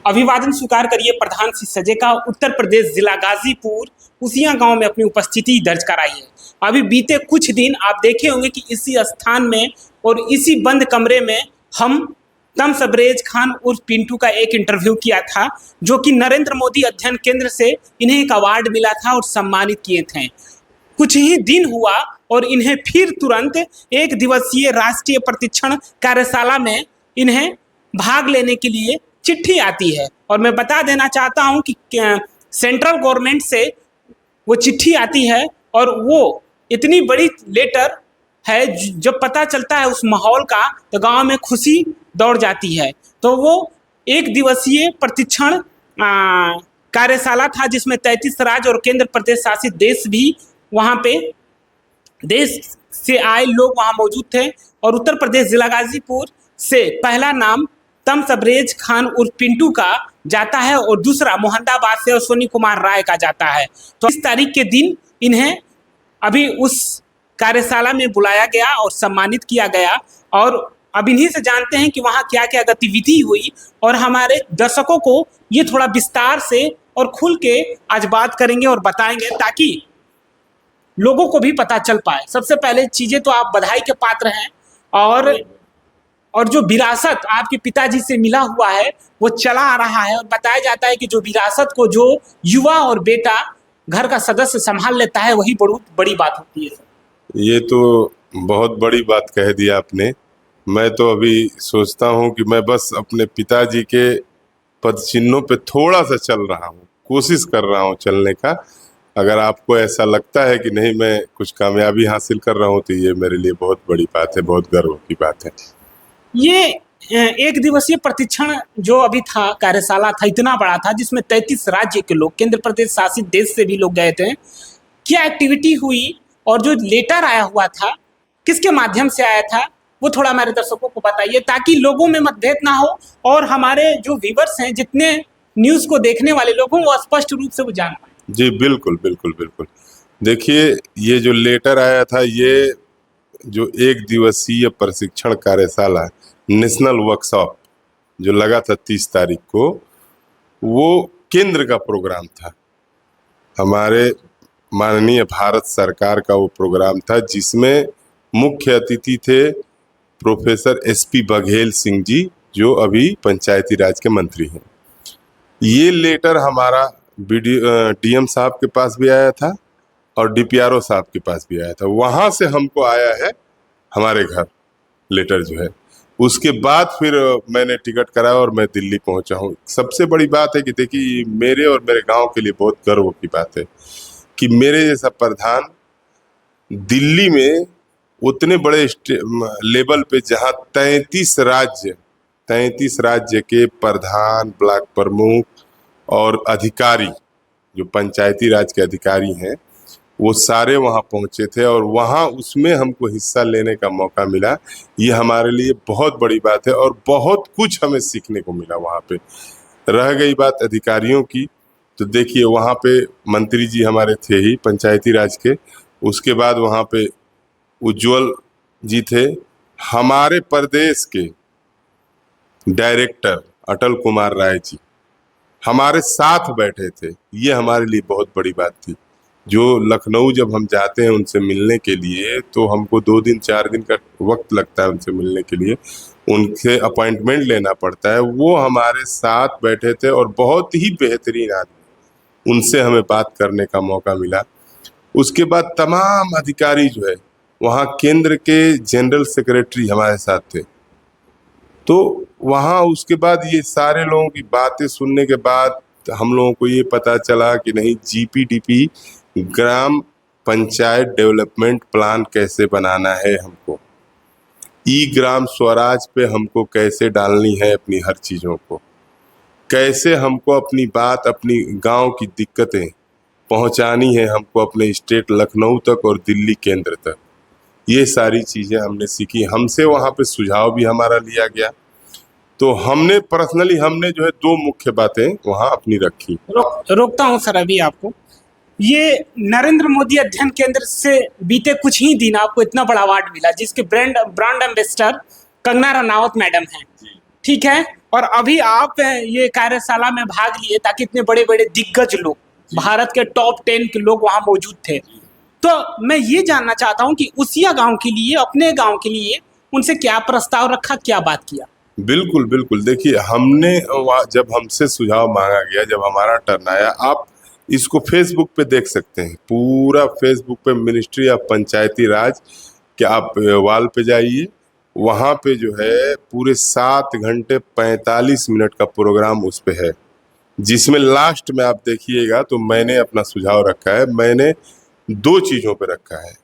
अभिवादन स्वीकार करिए प्रधान श्री सजे का। उत्तर प्रदेश जिला गाजीपुर उसिया गांव में अपनी उपस्थिति दर्ज कराई है। अभी बीते कुछ दिन आप देखे होंगे कि इसी स्थान में और इसी बंद कमरे में हम तम सबरेज खान उर्फ पिंटू का एक इंटरव्यू किया था, जो कि नरेंद्र मोदी अध्ययन केंद्र से इन्हें एक अवार्ड मिला था और सम्मानित किए थे। कुछ ही दिन हुआ और इन्हें फिर तुरंत एक दिवसीय राष्ट्रीय प्रशिक्षण कार्यशाला में इन्हें भाग लेने के लिए चिट्ठी आती है। और मैं बता देना चाहता हूं कि सेंट्रल गवर्नमेंट से वो चिट्ठी आती है और वो इतनी बड़ी लेटर है, जब पता चलता है उस माहौल का तो गांव में खुशी दौड़ जाती है। तो वो एक दिवसीय प्रशिक्षण कार्यशाला था जिसमें 33 राज्य और केंद्र प्रदेश शासित देश भी वहाँ पे देश से आए लोग वहाँ मौजूद थे। और उत्तर प्रदेश जिला गाजीपुर से पहला नाम तम सबरेज खान उर्फ पिंटू का जाता है और दूसरा मोहम्मदाबाद से अश्विनी कुमार राय का जाता है। तो इस तारीख के दिन इन्हें अभी उस कार्यशाला में बुलाया गया और सम्मानित किया गया। और अब इन्हीं से जानते हैं कि वहाँ क्या क्या गतिविधि हुई और हमारे दर्शकों को ये थोड़ा विस्तार से और खुल के आज बात करेंगे और बताएंगे ताकि लोगों को भी पता चल पाए। सबसे पहले चीजें तो आप बधाई के पात्र हैं और जो विरासत आपके पिताजी से मिला हुआ है वो चला आ रहा है। और बताया जाता है कि जो विरासत को जो युवा और बेटा घर का सदस्य संभाल लेता है वही बहुत बड़ी बात होती है। ये तो बहुत बड़ी बात कह दिया आपने। मैं तो अभी सोचता हूँ कि मैं बस अपने पिताजी के पदचिन्हों पे थोड़ा सा चल रहा हूँ, कोशिश कर रहा हूँ चलने का। अगर आपको ऐसा लगता है कि नहीं मैं कुछ कामयाबी हासिल कर रहा हूँ तो ये मेरे लिए बहुत बड़ी बात है, बहुत गर्व की बात है। ये एक दिवसीय प्रशिक्षण जो अभी था, कार्यशाला था, इतना बड़ा था जिसमें 33 राज्य के लोग, केंद्र प्रदेश शासित देश से भी लोग गए थे। क्या एक्टिविटी हुई और जो लेटर आया हुआ था किसके माध्यम से आया था वो थोड़ा हमारे दर्शकों को बताइए ताकि लोगों में मतभेद ना हो और हमारे जो व्यूअर्स हैं, जितने न्यूज़ को देखने वाले लोग हों, वो स्पष्ट रूप से वो जान पाए। जी बिल्कुल बिल्कुल बिल्कुल। देखिए ये जो लेटर आया था, ये जो एक दिवसीय प्रशिक्षण कार्यशाला नेशनल वर्कशॉप जो लगा था 30 तारीख को, वो केंद्र का प्रोग्राम था। हमारे माननीय भारत सरकार का वो प्रोग्राम था जिसमें मुख्य अतिथि थे प्रोफेसर SP बघेल सिंह जी, जो अभी पंचायती राज के मंत्री हैं। ये लेटर हमारा DM साहब के पास भी आया था और DPRO साहब के पास भी आया था। वहाँ से हमको आया है हमारे घर लेटर जो है। उसके बाद फिर मैंने टिकट कराया और मैं दिल्ली पहुँचा हूँ। सबसे बड़ी बात है कि देखिए मेरे और मेरे गांव के लिए बहुत गर्व की बात है कि मेरे जैसा प्रधान दिल्ली में उतने बड़े लेवल पे, जहाँ 33 राज्य के प्रधान, ब्लॉक प्रमुख और अधिकारी, जो पंचायती राज के अधिकारी हैं, वो सारे वहाँ पहुँचे थे और वहाँ उसमें हमको हिस्सा लेने का मौका मिला। ये हमारे लिए बहुत बड़ी बात है और बहुत कुछ हमें सीखने को मिला वहाँ पे। रह गई बात अधिकारियों की, तो देखिए वहाँ पे मंत्री जी हमारे थे ही पंचायती राज के। उसके बाद वहाँ पे उज्जवल जी थे, हमारे प्रदेश के डायरेक्टर अटल कुमार राय जी हमारे साथ बैठे थे। ये हमारे लिए बहुत बड़ी बात थी। जो लखनऊ जब हम जाते हैं उनसे मिलने के लिए तो हमको 2 दिन 4 दिन का वक्त लगता है उनसे मिलने के लिए, उनसे अपॉइंटमेंट लेना पड़ता है। वो हमारे साथ बैठे थे और बहुत ही बेहतरीन आदमी, उनसे हमें बात करने का मौका मिला। उसके बाद तमाम अधिकारी जो है वहाँ केंद्र के जनरल सेक्रेटरी हमारे साथ थे। तो वहाँ उसके बाद ये सारे लोगों की बातें सुनने के बाद हम लोगों को ये पता चला कि नहीं, GPDP ग्राम पंचायत डेवलपमेंट प्लान कैसे बनाना है हमको, ग्राम स्वराज पे हमको कैसे डालनी है अपनी हर चीज़ों को, कैसे हमको अपनी बात, अपनी गांव की दिक्कतें पहुंचानी है हमको अपने स्टेट लखनऊ तक और दिल्ली केंद्र तक। ये सारी चीज़ें हमने सीखी। हमसे वहाँ पे सुझाव भी हमारा लिया गया। तो हमने पर्सनली जो है 2 मुख्य बातें वहाँ अपनी रखी। रोकता हूँ सर अभी आपको। ये नरेंद्र मोदी अध्ययन केंद्र से बीते कुछ ही दिन आपको इतना बड़ा अवार्ड मिला जिसके brand ambassador Kangana Ranaut madam हैं। ठीक है। और अभी आप ये कार्यशाला में भाग लिए ताकि इतने बड़े बड़े दिग्गज लोग, भारत के टॉप 10 के लोग वहां मौजूद थे। तो मैं ये जानना चाहता हूँ कि उसिया गांव के लिए, अपने गांव के लिए उनसे क्या प्रस्ताव रखा, क्या बात किया? बिल्कुल बिल्कुल, देखिए हमने जब हमसे सुझाव मांगा गया, जब हमारा टर्न आया, आप इसको फेसबुक पे देख सकते हैं, पूरा फेसबुक पे मिनिस्ट्री ऑफ पंचायती राज के आप वाल पे जाइए, वहाँ पे जो है पूरे 7 घंटे 45 मिनट का प्रोग्राम उस पे है, जिसमें लास्ट में आप देखिएगा तो मैंने अपना सुझाव रखा है। मैंने 2 चीज़ों पे रखा है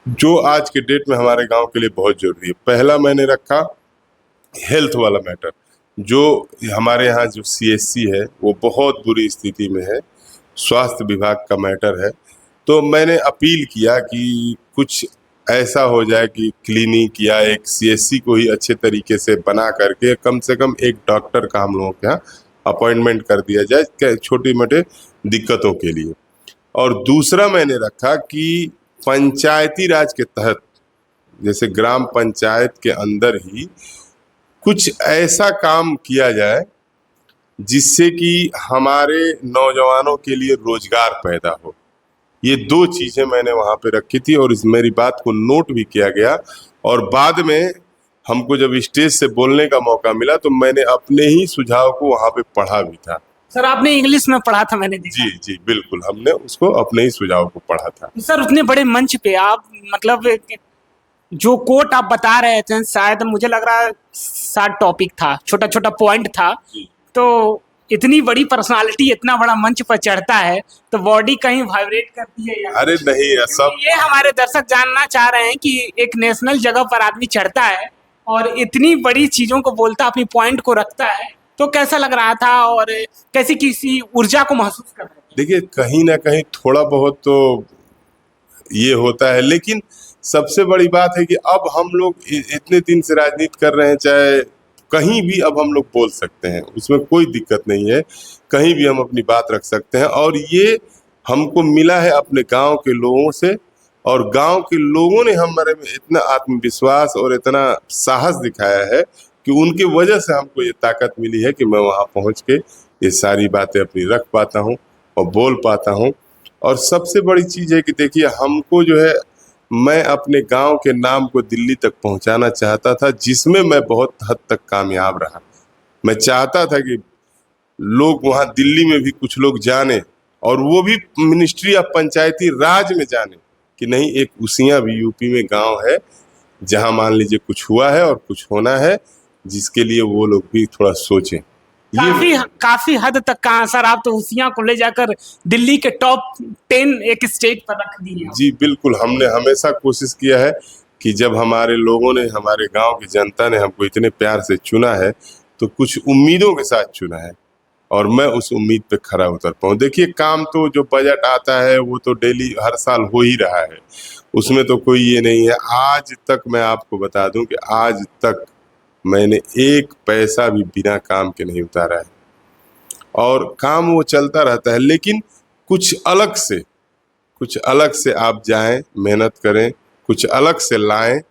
जो आज के डेट में हमारे गांव के लिए बहुत जरूरी है। पहला मैंने रखा हेल्थ वाला मैटर, जो हमारे यहाँ जो सीएचसी है वो बहुत बुरी स्थिति में है, स्वास्थ्य विभाग का मैटर है। तो मैंने अपील किया कि कुछ ऐसा हो जाए कि क्लिनिक या एक सीएचसी को ही अच्छे तरीके से बना करके कम से कम एक डॉक्टर का हम लोगों के यहाँ अपॉइंटमेंट कर दिया जाए छोटी मोटे दिक्कतों के लिए। और दूसरा मैंने रखा कि पंचायती राज के तहत, जैसे ग्राम पंचायत के अंदर ही कुछ ऐसा काम किया जाए जिससे कि हमारे नौजवानों के लिए रोजगार पैदा हो। ये 2 चीजें मैंने वहां पे रखी थी और इस मेरी बात को नोट भी किया गया, और बाद में हमको जब स्टेज से बोलने का मौका मिला तो मैंने अपने ही सुझाव को वहां पे पढ़ा भी था। सर आपने इंग्लिश में पढ़ा था, मैंने देखा। जी जी बिल्कुल, हमने उसको अपने ही सुझाव को पढ़ा था। सर उतने बड़े मंच पे आप, मतलब जो कोट आप बता रहे थे, शायद मुझे लग रहा है 7 टॉपिक था, छोटा छोटा पॉइंट था। तो इतनी बड़ी पर्सनालिटी इतना बड़ा मंच पर चढ़ता है तो बॉडी कहीं वाइब्रेट करती है या? अरे नहीं, सब ये हमारे दर्शक जानना चाह रहे हैं कि एक नेशनल जगह पर आदमी चढ़ता है और इतनी बड़ी चीजों को बोलता, अपनी पॉइंट को रखता है, तो कैसा लग रहा था और कैसी किसी ऊर्जा को महसूस कर रहे थे? देखिए, कहीं ना कहीं थोड़ा बहुत तो ये होता है, लेकिन सबसे बड़ी बात है कि अब हम लोग इतने दिन से राजनीति कर रहे हैं, चाहे कहीं भी अब हम लोग बोल सकते हैं, उसमें कोई दिक्कत नहीं है, कहीं भी हम अपनी बात रख सकते हैं। और ये हमको मिला है अपने गांव के लोगों से, और गांव के लोगों ने हमारे में इतना आत्मविश्वास और इतना साहस दिखाया है कि उनकी वजह से हमको ये ताकत मिली है कि मैं वहाँ पहुँच के ये सारी बातें अपनी रख पाता हूँ और बोल पाता हूँ। और सबसे बड़ी चीज़ है कि देखिए, हमको जो है, मैं अपने गांव के नाम को दिल्ली तक पहुंचाना चाहता था, जिसमें मैं बहुत हद तक कामयाब रहा। मैं चाहता था कि लोग वहां दिल्ली में भी कुछ लोग जाने, और वो भी मिनिस्ट्री ऑफ पंचायती राज में जाने कि नहीं, एक उसिया भी यूपी में गांव है जहां मान लीजिए कुछ हुआ है और कुछ होना है, जिसके लिए वो लोग भी थोड़ा सोचें। काफी हद तक कहा सर, आप तो उसिया को ले जाकर दिल्ली के टॉप 10 एक स्टेट पर रख दिए। जी बिल्कुल, हमने हमेशा कोशिश किया है कि जब हमारे लोगों ने, हमारे गांव की जनता ने हमको इतने प्यार से चुना है तो कुछ उम्मीदों के साथ चुना है, और मैं उस उम्मीद पे खरा उतर पाऊँ। देखिए, काम तो जो बजट आता है वो तो डेली हर साल हो ही रहा है, उसमें तो कोई ये नहीं है। आज तक मैं आपको बता दूं कि आज तक मैंने 1 पैसा भी बिना काम के नहीं उतारा है, और काम वो चलता रहता है। लेकिन कुछ अलग से आप जाएं, मेहनत करें, कुछ अलग से लाएं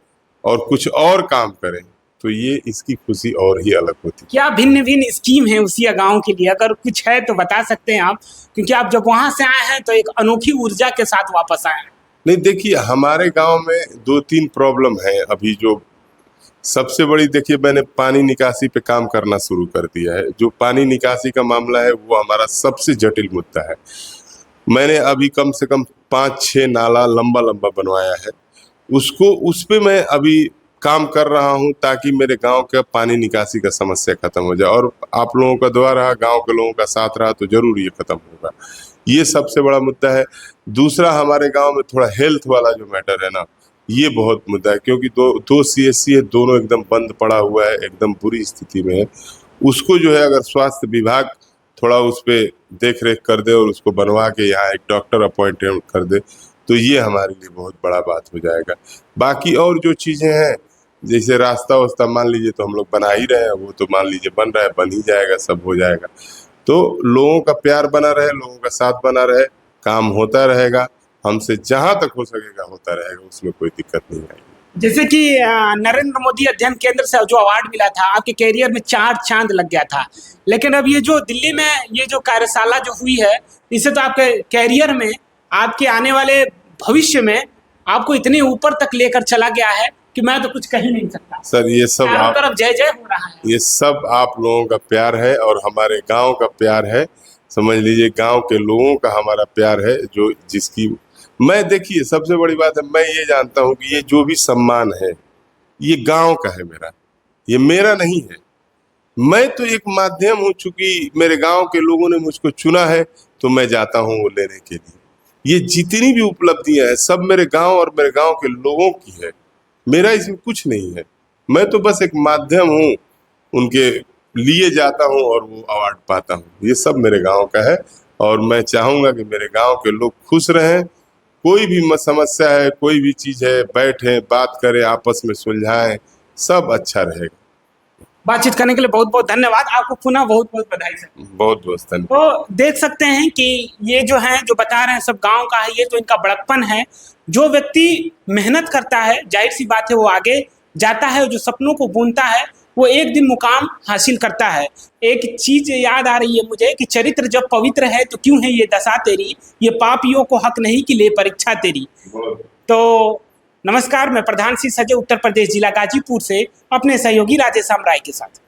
और कुछ और काम करें, तो ये इसकी खुशी और ही अलग होती है। क्या भिन्न भिन्न स्कीम है उसिया गांव के लिए? अगर कुछ है तो बता सकते हैं आप, क्योंकि आप जब वहां से आए हैं तो एक अनोखी ऊर्जा के साथ वापस आए हैं। नहीं, देखिए, हमारे गांव में 2-3 प्रॉब्लम है अभी। जो सबसे बड़ी, देखिए, मैंने पानी निकासी पे काम करना शुरू कर दिया है। जो पानी निकासी का मामला है वो हमारा सबसे जटिल मुद्दा है। मैंने अभी कम से कम 5-6 नाला लंबा लंबा बनवाया है, उस पे मैं अभी काम कर रहा हूं ताकि मेरे गांव का पानी निकासी का समस्या खत्म हो जाए, और आप लोगों का दुआ रहा, गांव के लोगों का साथ रहा तो जरूर ये खत्म होगा। ये सबसे बड़ा मुद्दा है। दूसरा, हमारे गांव में थोड़ा हेल्थ वाला जो मैटर है ना, ये बहुत मुद्दा है, क्योंकि दो सीएचसी है, दोनों एकदम बंद पड़ा हुआ है, एकदम बुरी स्थिति में है। उसको जो है, अगर स्वास्थ्य विभाग थोड़ा उस पर देख रेख कर दे और उसको बनवा के यहाँ एक डॉक्टर अपॉइंटमेंट कर दे, तो ये हमारे लिए बहुत बड़ा बात हो जाएगा। बाकी और जो चीज़ें हैं, जैसे रास्ता वास्ता मान लीजिए तो हम लोग बना ही रहे हैं, वो तो मान लीजिए बन रहा है, बन ही जाएगा, सब हो जाएगा। तो लोगों का प्यार बना रहे, लोगों का साथ बना रहे, काम होता रहेगा, हमसे जहाँ तक हो सकेगा होता रहेगा, उसमें कोई दिक्कत नहीं आएगी। जैसे कि नरेंद्र मोदी अध्ययन केंद्र से जो अवार्ड मिला था, आपके कैरियर में 4 चांद लग गया था। लेकिन अब ये जो दिल्ली में ये जो कार्यशाला जो हुई है, इससे तो आपके कैरियर में, आपके आने वाले भविष्य में आपको इतने ऊपर तक लेकर चला गया है कि मैं तो कुछ कह ही नहीं सकता। सर ये सब चारों तरफ जय जय हो रहा है। ये सब आप लोगों का प्यार है और हमारे गांव का प्यार है। समझ लीजिए गांव के लोगों का हमारा प्यार है, जो जिसकी मैं देखिए सबसे बड़ी बात है, मैं ये जानता हूँ कि ये जो भी सम्मान है ये गांव का है मेरा, ये मेरा नहीं है। मैं तो एक माध्यम हूँ, चूंकि मेरे गांव के लोगों ने मुझको चुना है तो मैं जाता हूँ वो लेने के लिए। ये जितनी भी उपलब्धियां हैं सब मेरे गांव और मेरे गांव के लोगों की है, मेरा इसमें कुछ नहीं है। मैं तो बस एक माध्यम हूँ, उनके लिए जाता हूँ और वो अवार्ड पाता हूँ। ये सब मेरे गांव का है और मैं चाहूँगा कि मेरे गांव के लोग खुश रहें। कोई भी समस्या है, कोई भी चीज़ है, बैठें, बात करें, आपस में सुलझाएं, सब अच्छा रहेगा। बातचीत करने के लिए बहुत बहुत धन्यवाद। आपको पुनः बहुत बहुत बधाई सर। बहुत बहुत धन्यवाद। तो देख सकते हैं कि ये जो है, जो बता रहे हैं सब गांव का है, ये तो इनका बड़कपन है। जो व्यक्ति मेहनत करता है, जाहिर सी बात है वो आगे जाता है, जो सपनों को बुनता है वो एक दिन मुकाम हासिल करता है। एक चीज याद आ रही है मुझे कि चरित्र जब पवित्र है तो क्यों है ये दशा तेरी, ये पापियों को हक नहीं कि ले परीक्षा तेरी। तो नमस्कार, मैं प्रधान सिंह सजय, उत्तर प्रदेश जिला गाजीपुर से अपने सहयोगी राजेश राय के साथ।